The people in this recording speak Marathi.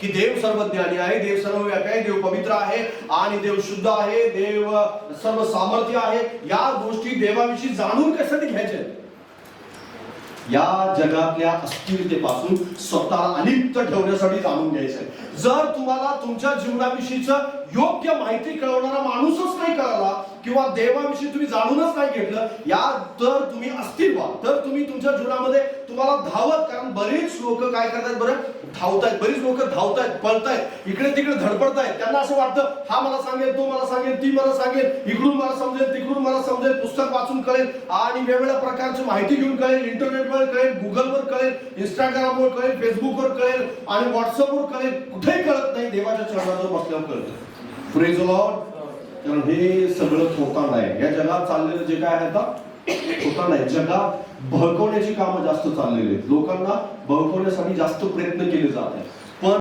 की देव सर्वज्ञानी आहे, देव सर्वव्यापी आहे, देव पवित्र आहे आणि देव शुद्ध आहे, देव सर्व सामर्थ्य आहे. या गोष्टी देवाविषयी जाणून कशासाठी घ्यायच्या? या जगातल्या अस्थिरतेपासून स्वतःला अलिप्त ठेवण्यासाठी जाणून घ्यायचंय. जर तुम्हाला तुमच्या जीवनाविषयीचं योग्य माहिती कळवणारा माणूसच नाही कळला किंवा देवाविषयी तुम्ही जाणूनच नाही घेतलं, या तर तुम्ही अस्थिर व्हा. तर तुम्ही तुमच्या जीवनामध्ये तुम्हाला धावत, कारण बरेच लोक काय करतात बरं, धावतायत. बरीच लोक धावतायत, पळतायत, इकडे तिकडे धडपडतायत. त्यांना असं वाटतं हा मला सांगेल, तो मला सांगेल, ती मला सांगेल, इकडून मला समजेल, तिकडून मला समजेल, पुस्तक वाचून कळेल आणि वेगवेगळ्या प्रकारची माहिती घेऊन कळेल, इंटरनेटवर कळेल, गुगलवर कळेल, इंस्टाग्रामवर कळेल, फेसबुकवर कळेल आणि व्हॉट्सअपवर कळेल. कुठेही कळत नाही, देवाच्या चरणावर बसल्यावर कळतं. Praise the Lord. कारण हे सगळं थोतांड आहे. या जगात चाललेलं जे काय आहे आता थोतांड आहे. जगात बहकवण्याची कामं जास्त चाललेली आहेत. लोकांना बहकवण्यासाठी जास्त प्रयत्न केले जात आहेत.